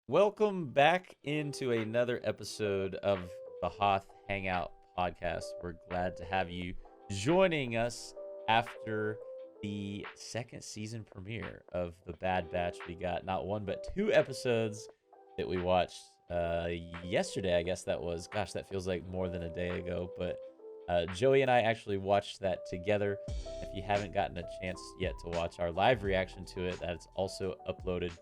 Welcome back into another episode of the Hoth Hangout podcast. We're glad to have you joining us after the second season premiere of The Bad Batch. We got not one but two episodes that we watched yesterday. I guess that was, gosh, that feels like more than a day ago. But Joey and I actually watched that together. If you haven't gotten a chance yet to watch our live reaction to it, that's also uploaded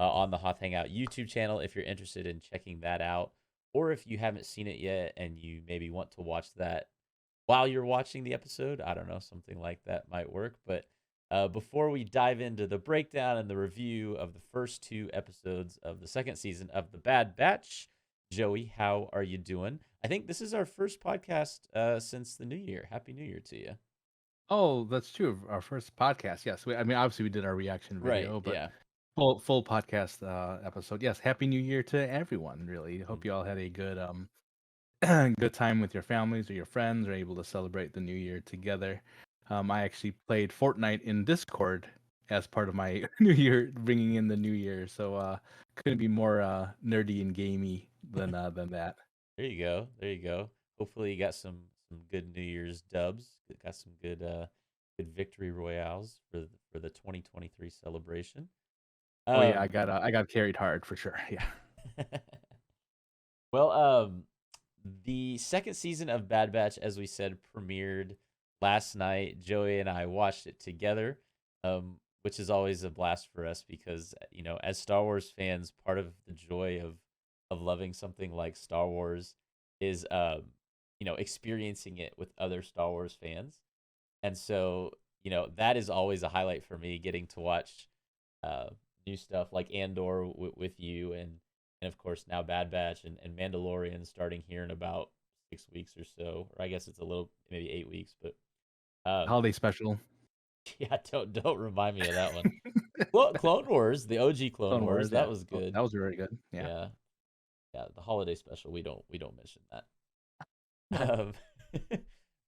on the Hoth Hangout YouTube channel if you're interested in checking that out. Or if you haven't seen it yet and you maybe want to watch that while you're watching the episode, I don't know, something like that might work. But before we dive into the breakdown and the review of the first two episodes of the second season of The Bad Batch, Joey, how are you doing? I think this is our first podcast since the new year. Happy New Year to you. Oh, that's true. Our first podcast. Yes. Obviously we did our reaction Right. video, but Yeah. full podcast episode. Yes. Happy New Year to everyone. Really. Mhm. Hope you all had a good good time with your families or your friends, or able to celebrate the new year together. I actually played Fortnite in Discord as part of my New Year, bringing in the New Year. So couldn't be more nerdy and gamey than that. There you go. There you go. Hopefully you got some good New Year's dubs. Got some good victory royales for the 2023 celebration. Oh yeah, Um I got carried hard for sure. Yeah. well, the second season of Bad Batch, as we said, premiered last night. Joey and I watched it together, which is always a blast for us because as Star Wars fans, part of the joy of loving something like Star Wars is experiencing it with other Star Wars fans. And so, that is always a highlight for me, getting to watch uh, new stuff like Andor with you, and of course now Bad Batch and Mandalorian starting here in about 6 weeks or so, or I guess it's a little maybe 8 weeks, but um, Holiday special. yeah, don't remind me of that one. Clone Wars, the OG Clone Clone Wars, Wars. that Yeah. was Oh, good. that was very good. Yeah. Yeah, yeah, the holiday special we don't mention that. Um,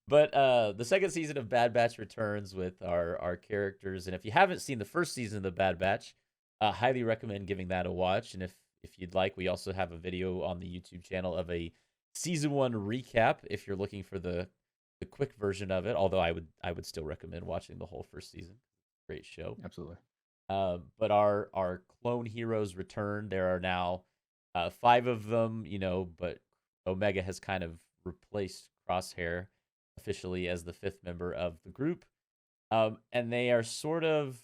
but the second season of Bad Batch returns with our characters, and if you haven't seen the first season of the Bad Batch, highly recommend giving that a watch. And if you'd like, we also have a video on the YouTube channel of a season one recap if you're looking for the quick version of it. Although I would still recommend watching the whole first season. Great show. Absolutely. But our clone heroes return. There are now five of them, but Omega has kind of replaced Crosshair officially as the fifth member of the group. And they are sort of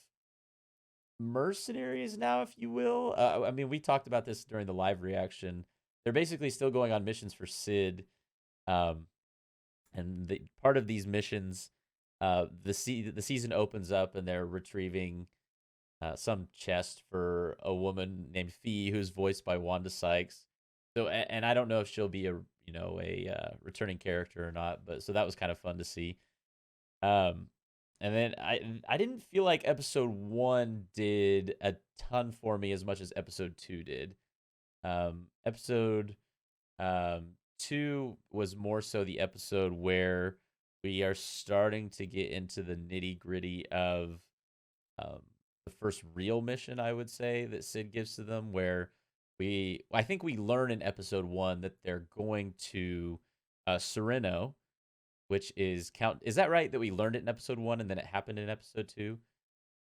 mercenaries now, if you will. I mean, we talked about this during the live reaction. They're basically still going on missions for Sid. Um, and part of these missions, the season opens up and they're retrieving some chest for a woman named Fee, who's voiced by Wanda Sykes. So, and I don't know if she'll be a returning character or not, but so that was kind of fun to see. Um, and then I didn't feel like episode one did a ton for me as much as episode two did. Episode two was more so the episode where we are starting to get into the nitty gritty of um, the first real mission, I would say, that Sid gives to them, where I think we learn in episode one that they're going to Sereno, which is Count. Is that right? That we learned it in episode one, and then it happened in episode two.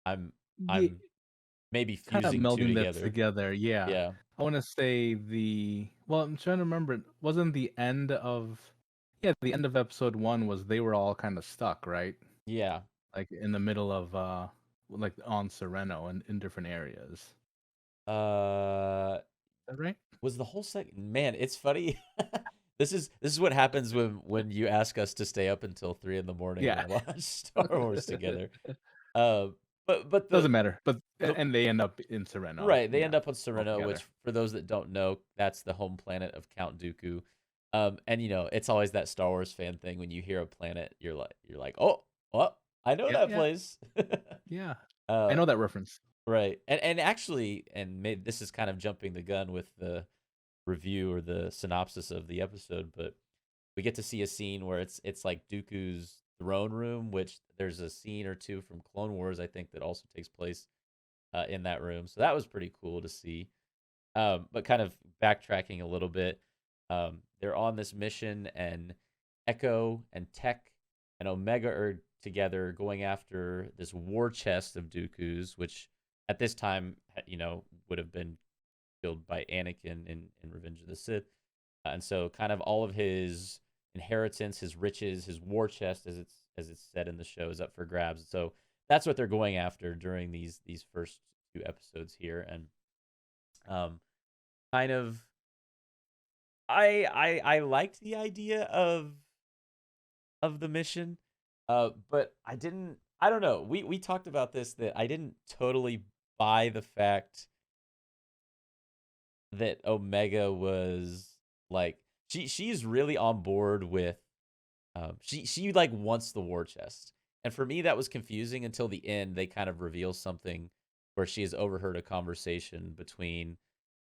I'm Yeah, I'm maybe kind of fusing two melding that together. together. Yeah. Yeah, I want to say I'm trying to remember. It wasn't the end of, yeah, the end of episode one was they were all kind of stuck, right? yeah. Like in the middle of, like on Sereno and in different areas. Is Uh, that right? was the whole second man? It's funny. This is what happens when you ask us to stay up until 3 in the morning Yeah. and watch Star Wars together. Uh, but Doesn't matter. But, the and they end up in Sereno. right, they Yeah. end up on All Sereno, together. which for those that don't know, that's the home planet of Count Dooku. And it's always that Star Wars fan thing when you hear a planet, you're like, oh, well, I know Yeah. that Yeah. place. Yeah. I uh, know that reference. right, and actually, and maybe this is kind of jumping the gun with the review or the synopsis of the episode, but we get to see a scene where it's like Dooku's throne room, which there's a scene or two from Clone Wars, I think, that also takes place in that room. So that was pretty cool to see. But kind of backtracking a little bit, they're on this mission, and Echo and Tech and Omega are together going after this war chest of Dooku's, which at this time, would have been killed by Anakin in Revenge of the Sith. And so, kind of all of his inheritance, his riches, his war chest, as it's said in the show, is up for grabs. So that's what they're going after during these first two episodes here, and um, kind of I liked the idea of the mission, but I don't know. We talked about this, that I didn't totally buy the fact that Omega was like she's really on board with she like wants the war chest. And for me that was confusing until the end. They kind of reveal something where she has overheard a conversation between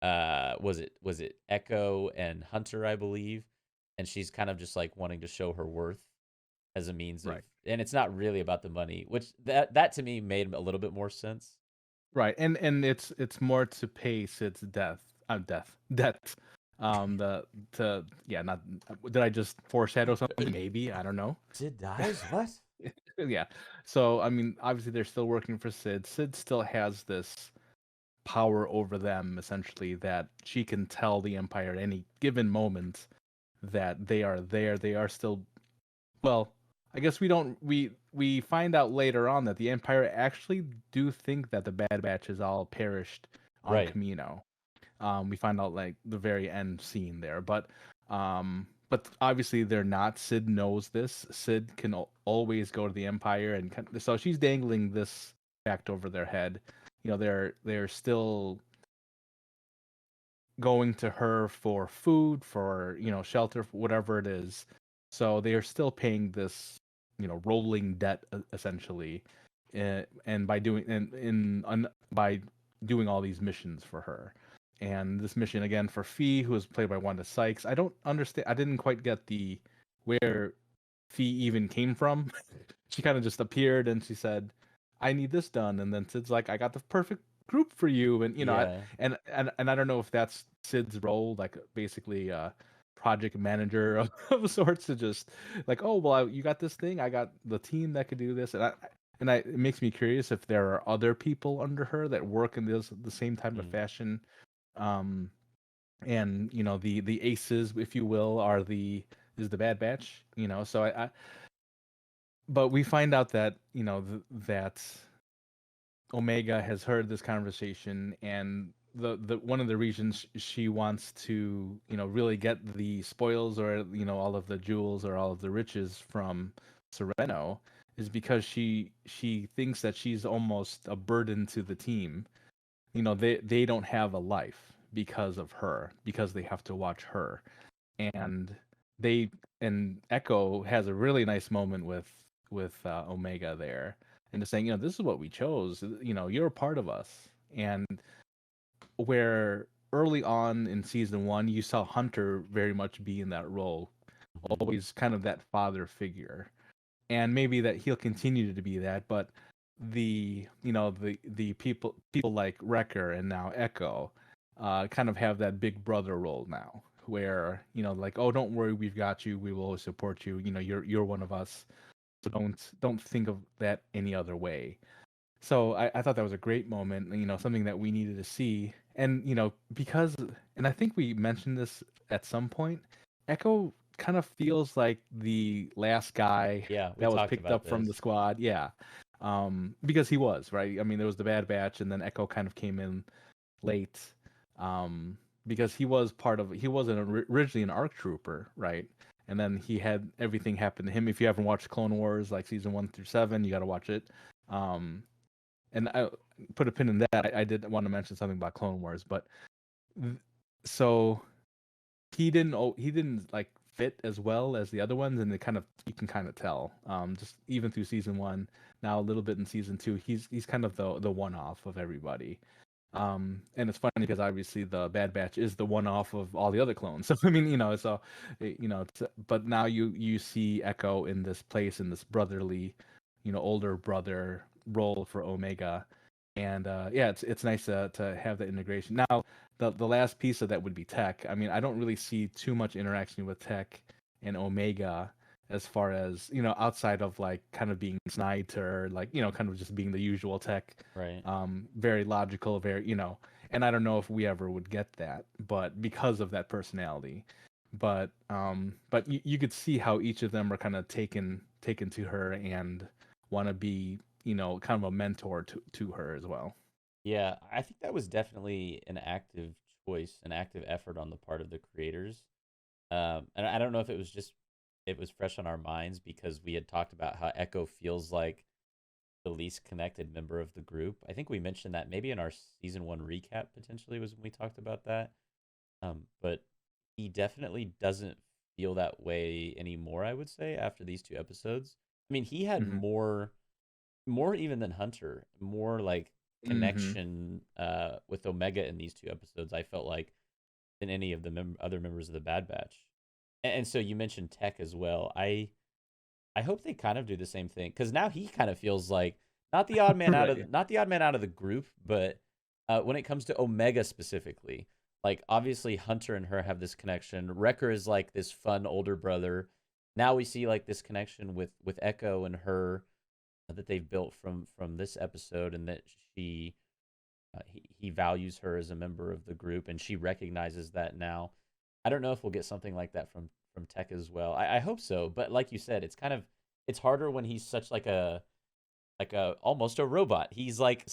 was it Echo and Hunter, I believe, and she's kind of just like wanting to show her worth as a means of, Right. and it's not really about the money, which that to me made a little bit more sense. Right, and it's more to pay Sid's debt. The to yeah, not did I just foreshadow something? Maybe, I don't know. Sid dies? What? Yeah. So I mean, obviously they're still working for Sid. Sid still has this power over them, essentially, that she can tell the Empire at any given moment that they are there. They are still, well, I guess we don't we find out later on that the Empire actually do think that the Bad Batch has all perished on Right. Camino. We find out like the very end scene there, but obviously they're not. Sid knows this. Sid can always go to the Empire, and so she's dangling this fact over their head. They're still going to her for food, for shelter, for whatever it is. So they are still paying this rolling debt, essentially, and by doing by doing all these missions for her. And this mission again for Fee, who is played by Wanda Sykes. I don't understand. I didn't quite get the where Fee even came from. She kind of just appeared and she said, "I need this done," and then Sid's like, "I got the perfect group for you," and Yeah. and I don't know if that's Sid's role, like basically project manager of sorts, to just like, oh well, you got this thing, I got the team that could do this, it makes me curious if there are other people under her that work in the same type of Mm. fashion. Um, and the aces, if you will, is the Bad Batch. So but we find out that that Omega has heard this conversation, and the one of the reasons she wants to really get the spoils, or all of the jewels or all of the riches from Sereno, is because she thinks that she's almost a burden to the team. They don't have a life because of her, because they have to watch her. And they and Echo has a really nice moment with Omega there, and just saying, this is what we chose. You're a part of us. And where early on in season one, you saw Hunter very much be in that role, Mhm. always kind of that father figure, and maybe that he'll continue to be that. But the people like Wrecker and now Echo kind of have that big brother role now, where like, oh, don't worry, we've got you, we will always support you, you're one of us, so don't think of that any other way. So I thought that was a great moment, something that we needed to see. And because, and I think we mentioned this at some point, Echo kind of feels like the last guy Yeah, we that was talked picked about up from the this. squad. Yeah. Because he was, right? I mean, there was the Bad Batch, and then Echo kind of came in late. Um, because he was originally an ARC trooper, right? And then he had everything happen to him. If you haven't watched Clone Wars, like season 1 through 7, you got to watch it. Um, and I put a pin in that. I did want to mention something about Clone Wars, but so he didn't like fit as well as the other ones, and you can kind of tell. Just even through season one, now a little bit in season two, he's kind of the one off of everybody. And it's funny because obviously the Bad Batch is the one off of all the other clones. So I mean, but now you see Echo in this place, in this brotherly, older brother role for Omega. And yeah, it's nice to have that integration. Now, the last piece of that would be Tech. I mean, I don't really see too much interaction with Tech and Omega as far as, outside of like kind of being snide to her, like, kind of just being the usual Tech. Right. Very logical, very, and I don't know if we ever would get that, but because of that personality. But you could see how each of them are kind of taken to her and want to be, kind of a mentor to her as well. Yeah, I think that was definitely an active choice, an active effort on the part of the creators. And I don't know if it was just it was fresh on our minds because we had talked about how Echo feels like the least connected member of the group. I think we mentioned that maybe in our season one recap potentially was when we talked about that. But he definitely doesn't feel that way anymore, I would say, after these two episodes. I mean, he had Hmm. more even than Hunter, more like Hmm. connection with Omega in these two episodes. I felt like than any of the other members of the Bad Batch. And so you mentioned Tech as well. I hope they kind of do the same thing because now he kind of feels like Right. Yeah. not the odd man out of the group, but when it comes to Omega specifically, like obviously Hunter and her have this connection. Wrecker is like this fun older brother. Now we see like this connection with Echo and her that they've built from this episode, and that he values her as a member of the group, and she recognizes that now. I don't know if we'll get something like that from Tech as well. I hope so, but like you said, it's harder when he's such like a almost a robot. He's like Right.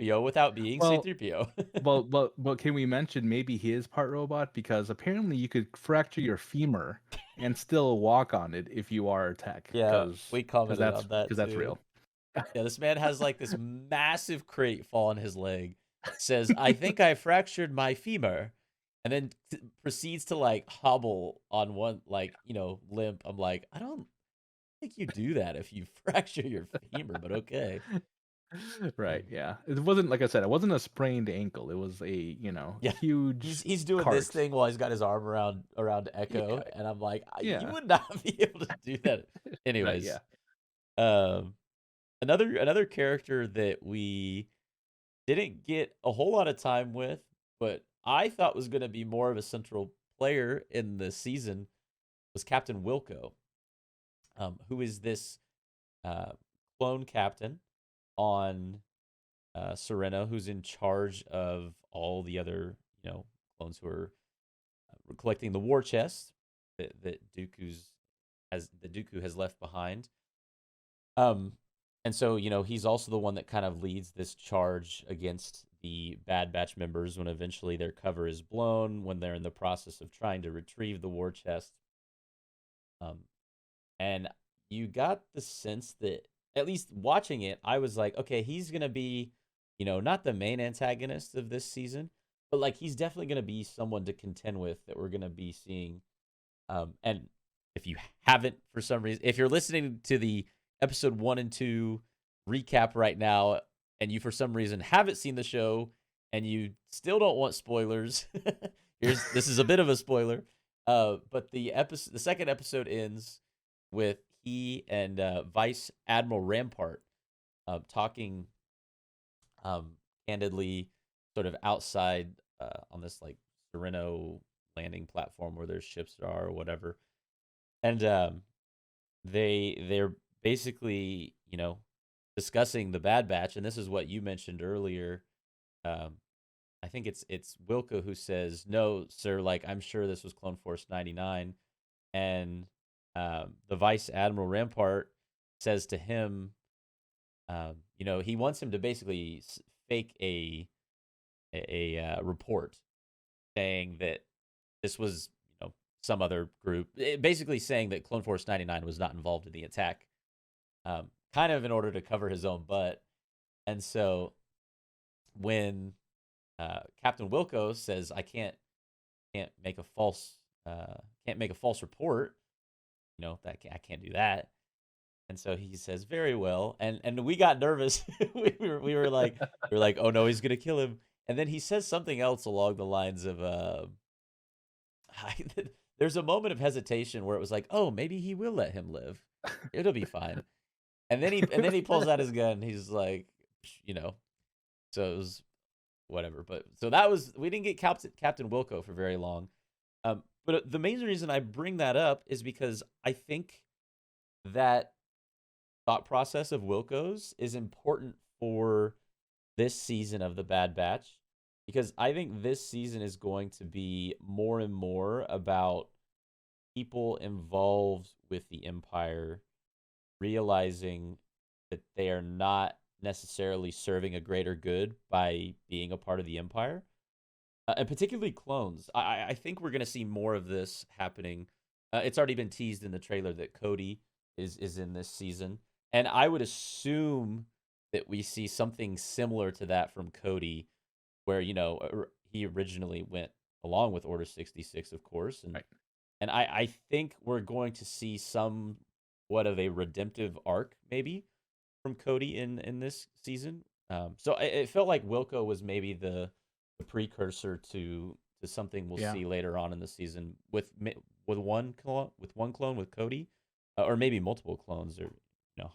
C3PO without being Well, C3PO. well, can we mention maybe he is part robot because apparently you could fracture your femur and still walk on it if you are tech, Yeah, we because commented that's on that because that's too. real. Yeah, this man has like this massive crate fall on his leg. Says, "I think I fractured my femur," and then proceeds to like hobble on one like limp. I'm like, I don't think you do that if you fracture your femur, but okay. Right. Um, Yeah. It wasn't like I said. It wasn't a sprained ankle. It was a yeah, huge he's doing this cart. thing while he's got his arm around Yeah. Echo, and I'm like, you Yeah. would not be able to do that. Right. Anyways, Yeah. um, another character that we didn't get a whole lot of time with, but I thought was going to be more of a central player in the season was Captain Wilco, who is this uh, clone captain on Sereno, who's in charge of all the other clones who are collecting the war chest that Dooku has left behind. Um, and so he's also the one that kind of leads this charge against the Bad Batch members when eventually their cover is blown when they're in the process of trying to retrieve the war chest. Um, and you got the sense that at least watching it, I was like, okay, he's gonna be, not the main antagonist of this season, but like he's definitely gonna be someone to contend with that we're gonna be seeing. And if you haven't, for some reason, if you're listening to the episode 1 and 2 recap right now, and you for some reason haven't seen the show, and you still don't want spoilers, this is a bit of a spoiler. But the second episode ends with he and Vice Admiral Rampart talking um, candidly, sort of outside on this like Sereno landing platform where their ships are or whatever, and they're basically discussing the Bad Batch, and this is what you mentioned earlier. Um, I think it's Wilco who says, "No, sir. Like I'm sure this was Clone Force 99," and the Vice Admiral Rampart says to him, he wants him to basically fake a report saying that this was some other group, basically saying that Clone Force 99 was not involved in the attack, kind of in order to cover his own butt. And so when Captain Wilco says, "I can't make a false uh, can't make a false report," that I can't do that. And so he says, "Very well." And we got nervous. We were like, "Oh no, he's gonna kill him." And then he says something else along the lines of, there's a moment of hesitation where it was like, "Oh, maybe he will let him live. It'll be fine." And then he pulls out his gun. He's like, you know, So it was whatever. But so that was we didn't get Captain Wilco for very long. But the main reason I bring that up is because I think that thought process of Wilco's is important for this season of the Bad Batch because I think this season is going to be more and more about people involved with the Empire realizing that they are not necessarily serving a greater good by being a part of the Empire, and particularly clones. I think we're going to see more of this happening. It's already been teased in the trailer that Cody is in this season, and I would assume that we see something similar to that from Cody, where he originally went along with Order 66, of course, and Right. and I think we're going to see somewhat of a redemptive arc maybe from Cody in this season. So it felt like Wilco was maybe the precursor to something we'll Yeah. see later on in the season with one clone with Cody, or maybe multiple clones, or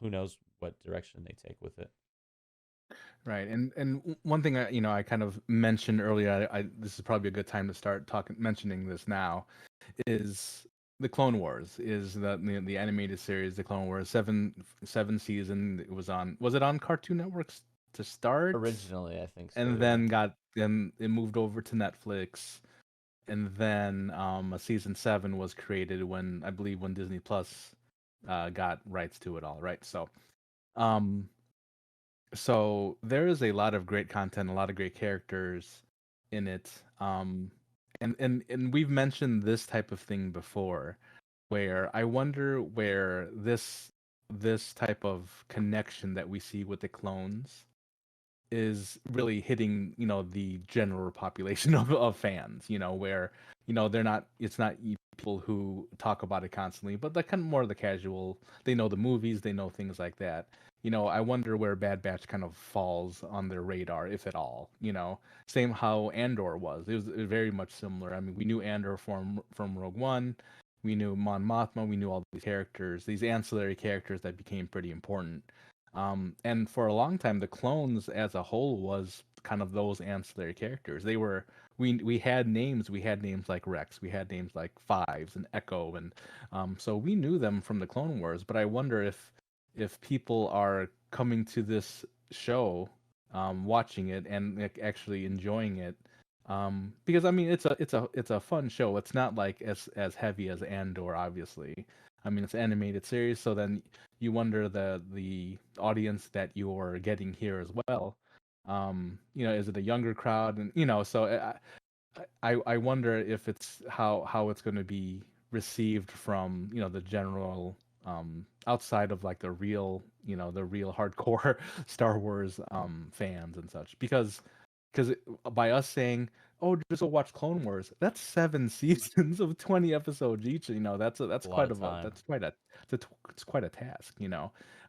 who knows what direction they take with it. Right. And one thing I kind of mentioned earlier, I this is probably a good time to start talking mentioning this now, is the Clone Wars, is the animated series, the Clone Wars, seven season. It was it on Cartoon Networks to start, Originally, I think so. and Yeah. then it moved over to Netflix, and then a season 7 was created when I believe when Disney Plus got rights to it all, right? Um so there is a lot of great content, a lot of great characters in it. And we've mentioned this type of thing before, where I wonder where this type of connection that we see with the clones is really hitting, the general population of fans, where, they're not it's not people who talk about it constantly, but like kind of more of the casual, they know the movies, they know things like that. I wonder where Bad Batch kind of falls on their radar, if at all. Same how Andor was. It was very much similar. I mean, we knew Andor from Rogue One, we knew Mon Mothma, we knew all these characters, these ancillary characters that became pretty important. And for a long time, the clones as a whole was kind of those ancillary characters. We had names. We had names like Rex. We had names like Fives and Echo, and so we knew them from the Clone Wars. But I wonder if people are coming to this show, watching it and like, actually enjoying it. Because I mean, it's a fun show. It's not like as heavy as Andor, obviously. I mean, it's an animated series, so then you wonder the audience that you're getting here as well. Is it a younger crowd? And so I wonder if it's how it's going to be received from the general, outside of like the real hardcore Star Wars fans and such, because by us saying, oh, just go watch Clone Wars, that's 7 seasons of 20 episodes each. That's A lot quite of of a time. that's quite a it's quite a task.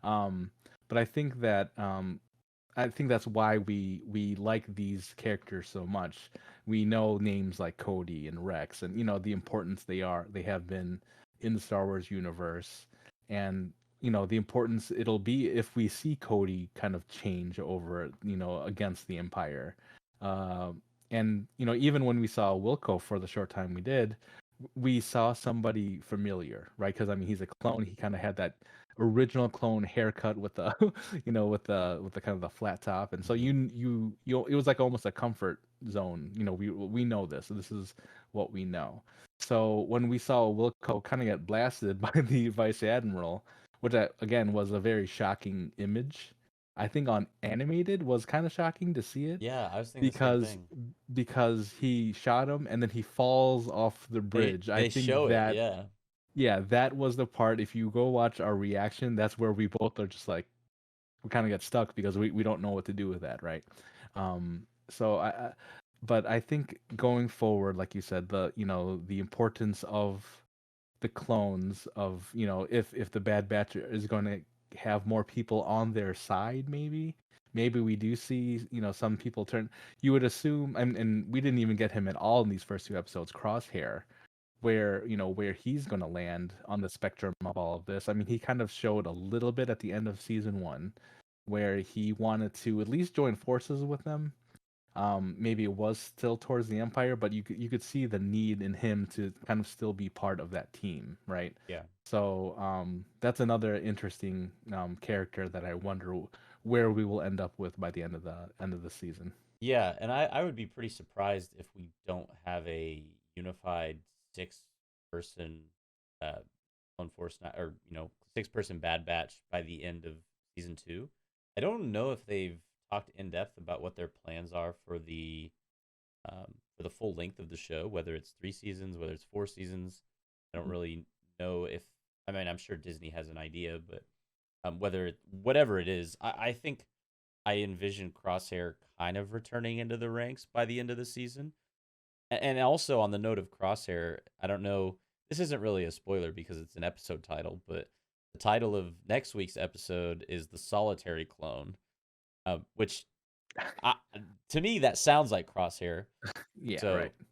um but I think that's why we like these characters so much. We know names like Cody and Rex, and the importance they have been in the Star Wars universe, and the importance it'll be if we see Cody kind of change over, against the Empire. Uh, and even when we saw Wilco for the short time we did, we saw somebody familiar, right? Because I mean, he's a clone. He kind of had that original clone haircut with the, with the kind of the flat top, and so Hmm. it was like almost a comfort zone. We know this. So this is what we know. So when we saw Wilco kind of get blasted by the vice admiral, which again was a very shocking image. I think on animated was kind of shocking to see it, Yeah, I was thinking the same because thing. he shot him and then he falls off the They bridge. I they think show it. that, Yeah. yeah, that was the part. If you go watch our reaction, that's where we both are just like, we kind of get stuck because we don't know what to do with that, right? So but I think going forward, like you said, the importance of the clones, of if the Bad Batch is going to have more people on their side, maybe we do see some people turn. You would assume, and we didn't even get him at all in these first 2 episodes, Crosshair, where he's going to land on the spectrum of all of this. I mean, he kind of showed a little bit at the end of season 1, where he wanted to at least join forces with them. Maybe it was still towards the Empire, but you could see the need in him to kind of still be part of that team, right? Yeah. So that's another interesting character that I wonder where we will end up with by the end of the season. Yeah, and I would be pretty surprised if we don't have a unified six-person uh on force not or six-person Bad Batch by the end of season two. I don't know if they've talked in depth about what their plans are for the full length of the show, whether it's 3 seasons, whether it's 4 seasons. I don't Mhm. really know if I mean I'm sure Disney has an idea, but whatever it is, I think I envision Crosshair kind of returning into the ranks by the end of the season. And also on the note of Crosshair, I don't know. This isn't really a spoiler because it's an episode title, but the title of next week's episode is the Solitary Clone, which I, to me that sounds like Crosshair. Yeah, right. So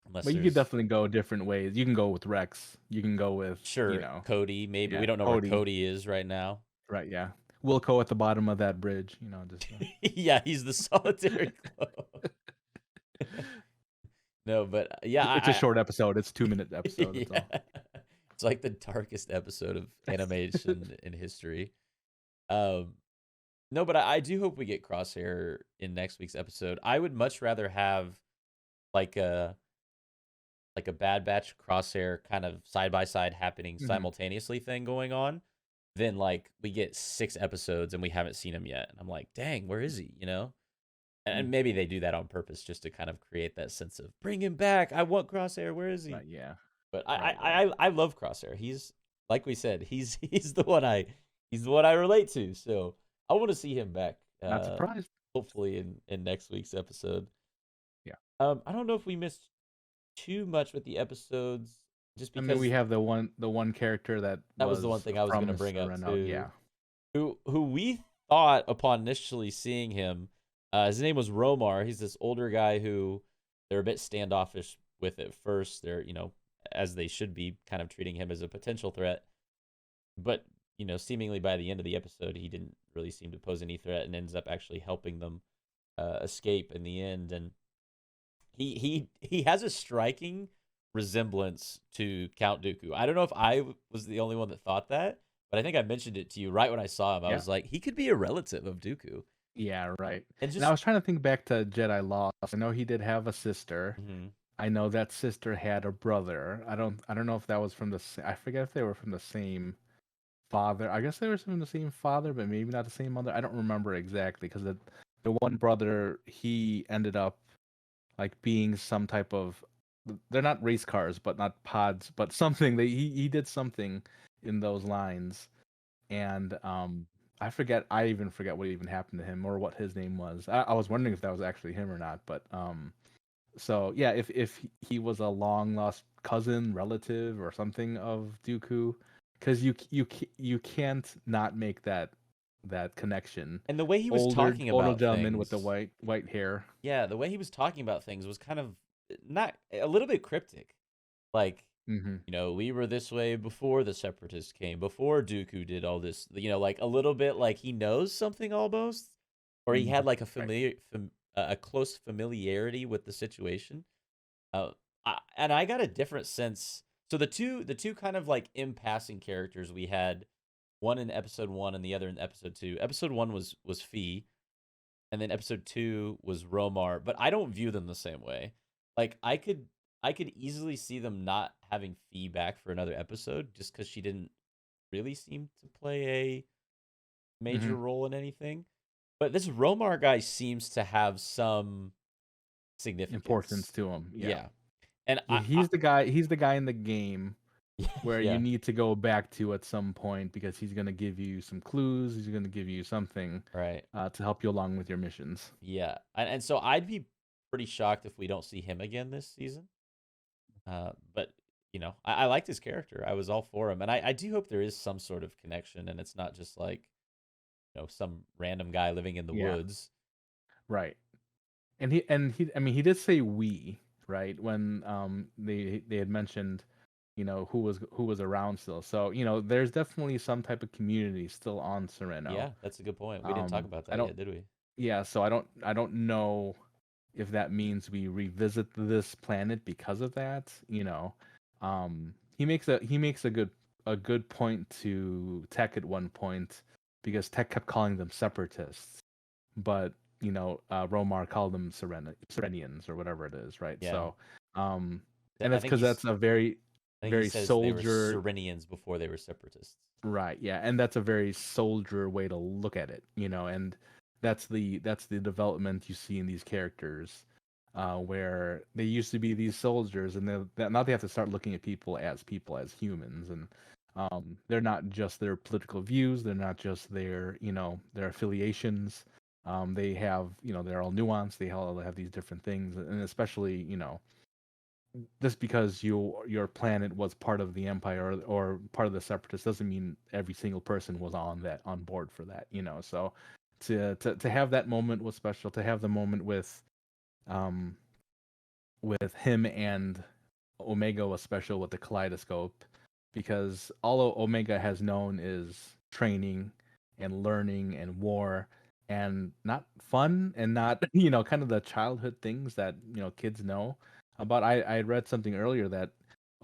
unless But you could there's definitely go different ways. You can go with Rex. You can go with, sure Cody, maybe we yeah, don't know where Cody. Cody is right now. Right, yeah. Wilco at the bottom of that bridge, just Yeah, he's the Solitary Clone. No, but yeah, it's a short episode. It's 2-minute episode, that's yeah. all. It's like the darkest episode of animation in history. Um, no, but I do hope we get Crosshair in next week's episode. I would much rather have like a Bad Batch Crosshair kind of side by side happening Mhm. simultaneously thing going on than like we get 6 episodes and we haven't seen him yet. And I'm like, dang, where is he? And Mm. maybe they do that on purpose just to kind of create that sense of bring him back. I want Crosshair. Where is he? Right, yeah. But Right, right. I love Crosshair. He's like we said, he's the one I relate to. So I want to see him back. Not surprised. Hopefully in next week's episode. Yeah. I don't know if we missed too much with the episodes, just I mean, we because have the one character that that was the one was thing I was gonna from bring up Sereno. too. Yeah. Who we thought upon initially seeing him, his name was Romar. He's this older guy who they're a bit standoffish with at first. They're as they should be, kind of treating him as a potential threat. But seemingly by the end of the episode, he didn't really seem to pose any threat, and ends up actually helping them escape in the end. And he has a striking resemblance to Count Dooku. I don't know if I was the only one that thought that, but I think I mentioned it to you right when I saw him. I Yeah. was like, he could be a relative of Dooku. Yeah, right. And And I just was trying to think back to Jedi Lost. I know he did have a sister. mhm. I know that sister had a brother. I don't know if that was from I forget if they were from the same father. I guess they were from the same father, but maybe not the same mother. I don't remember exactly because the one brother, he ended up like being some type of, they're not race cars, but not pods, but something. He did something in those lines, and I even forget what even happened to him or what his name was. I was wondering if that was actually him or not, but so yeah, if he was a long lost cousin, relative, or something of Dooku, because you can't not make that connection. And the way he was Older talking older about gentleman with the things, white hair. yeah, the way he was talking about things was kind of not a little bit cryptic. Like, Hmm. we were this way before the separatists came, before Dooku did all this, like a little bit like he knows something almost, or he had like Right. a close familiarity with the situation. Uh, and I got a different sense. So the two kind of like impassing characters we had, one in episode one and the other in episode two. Episode one was Fee, and then episode two was Romar. But I don't view them the same way. Like I could easily see them not having Fee back for another episode just because she didn't really seem to play a Hmm. major role in anything. But this Romar guy seems to have some Importance significance. to him. Yeah. Yeah, and Yeah, I he's the guy. He's the guy in the game where you yeah, need to go back to at some point because he's gonna give you some clues. He's gonna give you something right. to help you along with your missions. Yeah, and so I'd be pretty shocked if we don't see him again this season. But I liked his character. I was all for him, and I do hope there is some sort of connection, and it's not just like some random guy living in the Yeah. woods. Right. And he I mean he did say we, right? When they had mentioned who was around still. So there's definitely some type of community still on Sereno. Yeah, that's a good point. We didn't talk about I that don't yet, did we? Yeah, so I don't know if that means we revisit this planet because of that. He makes a good point to Tech at one point, because Tech kept calling them separatists, but Romar called them Serenians or whatever it is, right? Yeah. So, um, Th- and I that's think because he's that's a very I think he very says they were soldier. Serenians before they were separatists. Right, yeah, and that's a very soldier way to look at it, and that's the development you see in these characters, where they used to be these soldiers, and now they have to start looking at people as humans, and they're not just their political views, they're not just their affiliations. They have, they're all nuanced. They all have these different things, and especially, just because your planet was part of the empire, or part of the separatists, doesn't mean every single person was on board for that. So to have that moment was special. To have the moment um with him and Omega was special with the kaleidoscope, because all Omega has known is training and learning and war, and not fun, and not kind of the childhood things that kids know about. I read something earlier that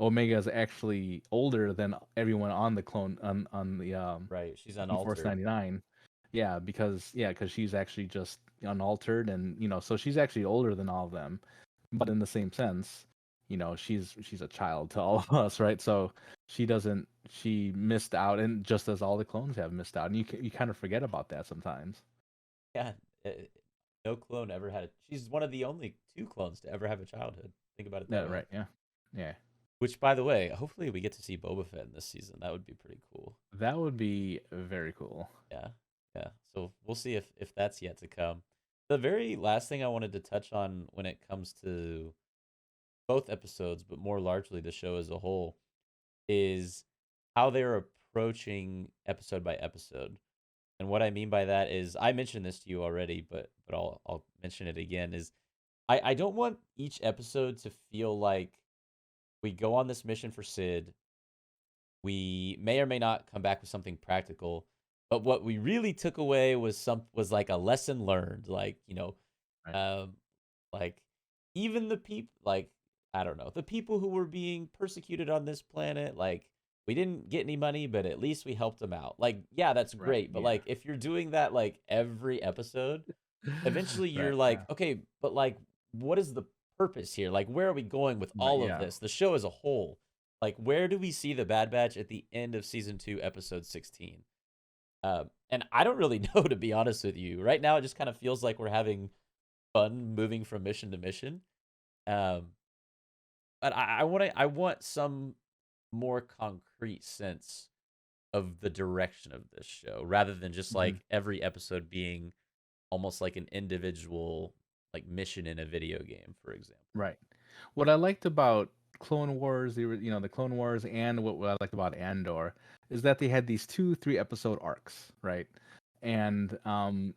Omega is actually older than everyone on the clone on the Right. She's on Force unaltered. 99. Yeah, because she's actually just unaltered, and so she's actually older than all of them, but in the same sense, she's a child to all of us, right? So she missed out, and just as all the clones have missed out, and you kind of forget about that sometimes. Yeah. uh, No clone ever had she's one of the only two clones to ever have a childhood. Think about it that Yeah, way. right. Yeah, yeah. Which, by the way, hopefully we get to see Boba Fett in this season. That would be pretty cool. That would be very cool. Yeah. Yeah. So we'll see if that's yet to come. The very last thing I wanted to touch on when it comes to both episodes, but more largely the show as a whole, is how they're approaching episode by episode. And what I mean by that is I mentioned this to you already, but I'll mention it again, is I don't want each episode to feel like we go on this mission for Sid. We may or may not come back with something practical, but what we really took away was like a lesson learned, like, Right. um like even the people, like, I don't know, the people who were being persecuted on this planet, like, we didn't get any money, but at least we helped them out. Like, yeah, that's Right. great, but Yeah. like if you're doing that like every episode, eventually you're Right. like, Yeah. okay, but like, what is the purpose here? Like, where are we going with Right. all of Yeah. this? The show as a whole. Like, where do we see the Bad Batch at the end of season 2, episode 16? And I don't really know, to be honest with you. Right now, it just kind of feels like we're having fun moving from mission to mission. Um, but I want some more concrete sense of the direction of this show, rather than just Mhm. like every episode being almost like an individual like mission in a video game, for example. Right. What I liked about Clone Wars, the Clone Wars, and what I liked about Andor is that they had these 2 3 episode arcs, right? And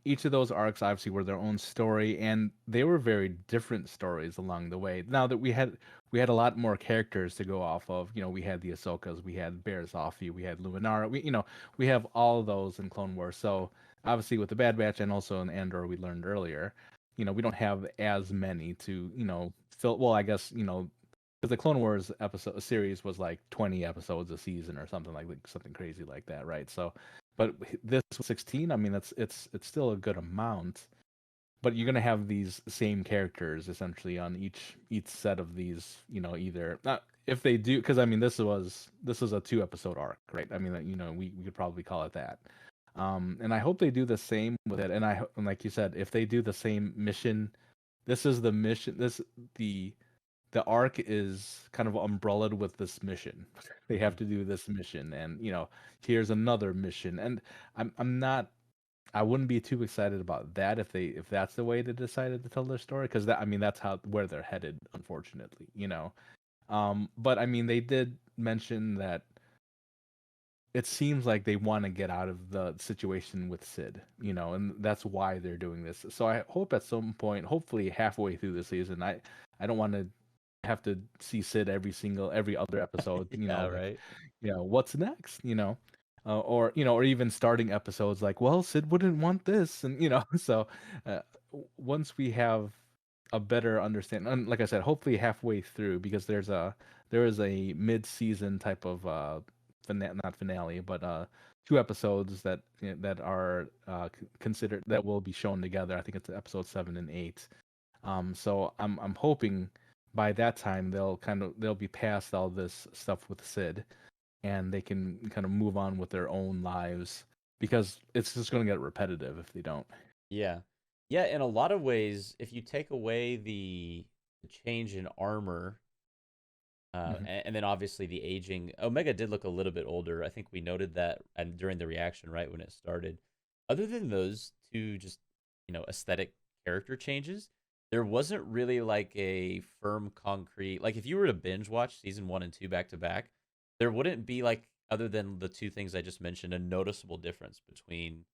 each of those arcs obviously were their own story, and they were very different stories along the way. Now that we had a lot more characters to go off of. We had the Ahsokas, we had Bear Zoffi, we had Luminara. We have all of those in Clone Wars. So obviously with the Bad Batch and also in Andor, we learned earlier, we don't have as many to fill. Well, I guess because the Clone Wars episode series was like 20 episodes a season or something like something crazy like that, right? So, but this 16, I mean, it's still a good amount. But you're gonna have these same characters essentially on each set of these, either not, if they do, because I mean this was a 2 episode arc, right? I mean, we could probably call it that. And I hope they do the same with it. And like you said, if they do the same mission, this is the mission. The arc is kind of umbrellaed with this mission. They Hmm. have to do this mission, and here's another mission. And I'm not. I wouldn't be too excited about that if that's the way they decided to tell their story, because I mean that's how where they're headed, unfortunately. But I mean they did mention that it seems like they want to get out of the situation with Sid, and that's why they're doing this. So I hope at some point, hopefully halfway through the season, I don't want to. have to see Sid every other episode. Yeah, Like, right. what's next? Or even starting episodes like, well, Sid wouldn't want this, and so once we have a better understanding, and like I said, hopefully halfway through, because there is a mid-season type of not finale, but 2 episodes that are considered that will be shown together. I think it's episode 7 and 8. So I'm hoping by that time they'll be past all this stuff with Sid, and they can kind of move on with their own lives, because it's just going to get repetitive if they don't. Yeah. Yeah, in a lot of ways, if you take away the change in armor, Hmm. and then obviously the aging, Omega did look a little bit older. I think we noted that and during the reaction, right when it started. Other than those two, just aesthetic character changes, there wasn't really like a firm concrete. Like if you were to binge watch season 1 and 2 back to back, there wouldn't be like, other than the two things I just mentioned, a noticeable difference between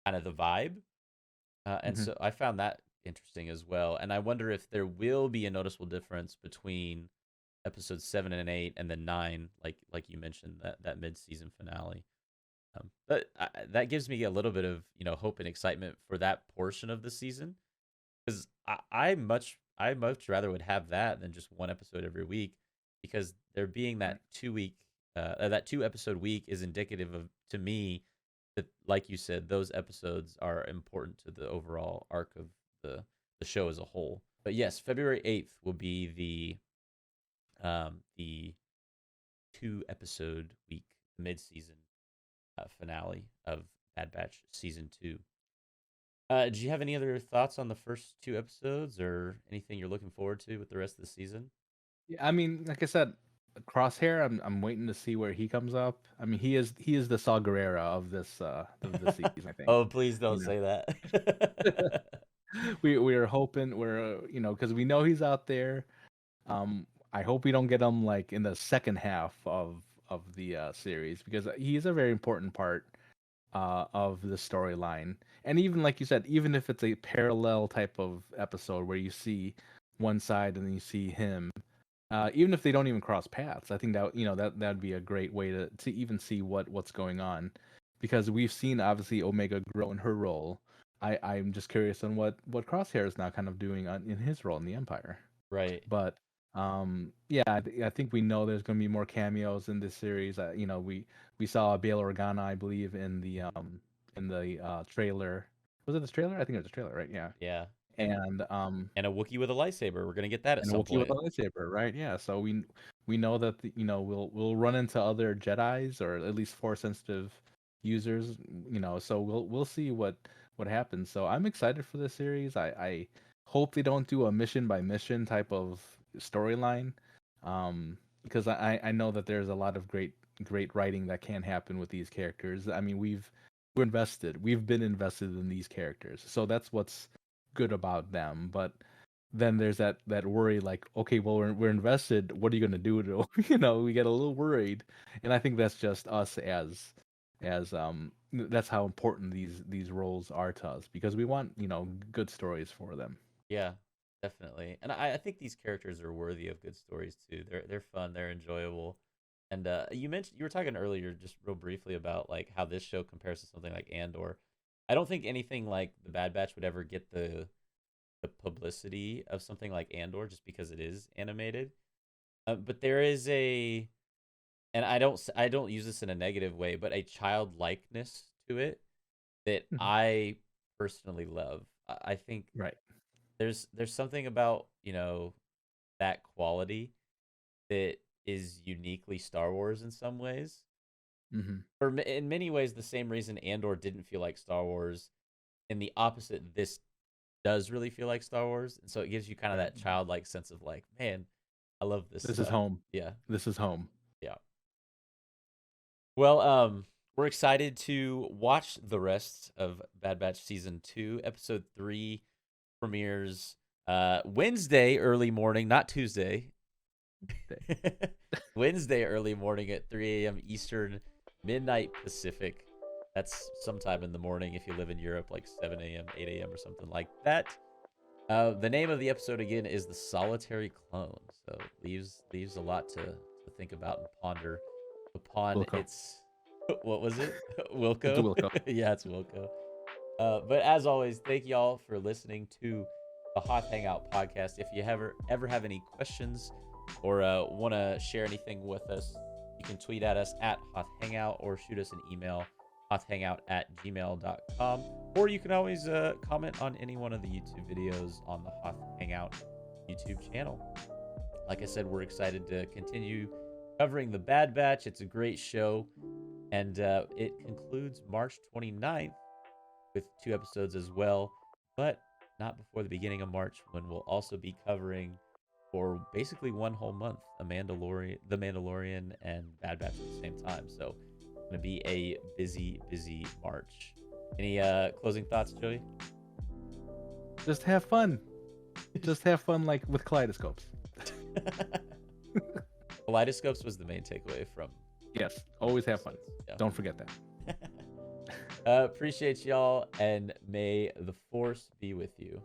kind of the vibe. And Hmm. so I found that interesting as well. And I wonder if there will be a noticeable difference between episodes 7 and 8, and then 9, like you mentioned, that mid season finale. But that gives me a little bit of hope and excitement for that portion of the season, because I much rather would have that than just one episode every week, because there being Right. that 2 week that 2 episode week is indicative of, to me, that, like you said, those episodes are important to the overall arc of the show as a whole. But yes, February 8th will be the 2 episode week, mid season finale of Bad Batch season 2. Do you have any other thoughts on the first 2 episodes, or anything you're looking forward to with the rest of the season? Yeah, I mean, like I said, Crosshair. I'm waiting to see where he comes up. I mean, he is the Saw Gerrera of this season, I think. Oh, please don't You say know, that. we are hoping because we know he's out there. I hope we don't get him like in the second half of the series, because he is a very important part of the storyline. And even like you said, even if it's a parallel type of episode where you see one side and then you see him, even if they don't even cross paths, I think that'd be a great way to even see what's going on, because we've seen obviously Omega grow in her role. I'm just curious on what Crosshair is now kind of doing in his role in the Empire. Right. But yeah, I think we know there's going to be more cameos in this series. We saw Bail Organa, I believe, in the trailer. Was it the trailer? I think it was the trailer, right? Yeah. Yeah. And And a Wookiee with a lightsaber. We're gonna get that at and a some Wookiee with a point. lightsaber, right? Yeah. So we know that we'll run into other Jedi's, or at least Force sensitive users. So we'll see what happens. So I'm excited for this series. I hope they don't do a mission by mission type of storyline, because I know that there's a lot of great writing that can happen with these characters. I mean, we've been invested in these characters, so that's what's good about them. But then there's that worry, like, okay, well, we're invested, what are you going to do to we get a little worried. And I think that's just us as that's how important these roles are to us, because we want good stories for them. Yeah, definitely. And I think these characters are worthy of good stories too. They're fun, they're enjoyable. And you were talking earlier just real briefly about like how this show compares to something like Andor. I don't think anything like the Bad Batch would ever get the publicity of something like Andor, just because it is animated. But there is and I don't use this in a negative way, but a childlikeness to it that Mhm. I personally love. I think Right. there's something about that quality that is uniquely Star Wars in some ways. Hmm. In many ways, the same reason Andor didn't feel like Star Wars. In the opposite, this does really feel like Star Wars, and so it gives you kind of Right. that childlike sense of like, man, I love this This is stuff. home. Yeah, This is home. yeah. Well, we're excited to watch the rest of Bad Batch season 2. Episode 3 premieres Wednesday early morning, not Tuesday. Wednesday early morning at 3 a.m. Eastern, midnight Pacific. That's sometime in the morning if you live in Europe, like 7 a.m., 8 a.m., or something like that. The name of the episode again is The Solitary Clone. So leaves a lot to think about and ponder upon Wilco. its what was it? It's a Wilco? Wilco. Yeah, it's Wilco. But as always, thank y'all for listening to the Hoth Hangout podcast. If you ever have any questions or want to share anything with us, you can tweet at us at Hoth Hangout or shoot us an email, hothhangout@gmail.com. Or you can always comment on any one of the YouTube videos on the Hoth Hangout YouTube channel. Like I said, we're excited to continue covering the Bad Batch. It's a great show. And it concludes March 29th with 2 episodes as well, but not before the beginning of March, when we'll also be covering for basically one whole month The Mandalorian, and Bad Batch at the same time. So it's going to be a busy March. Any closing thoughts, Joey? Just have fun. Just have fun, like with kaleidoscopes. Kaleidoscopes was the main takeaway from. Yes, always have fun. Yeah. Don't forget that. Appreciate y'all, and may the force be with you.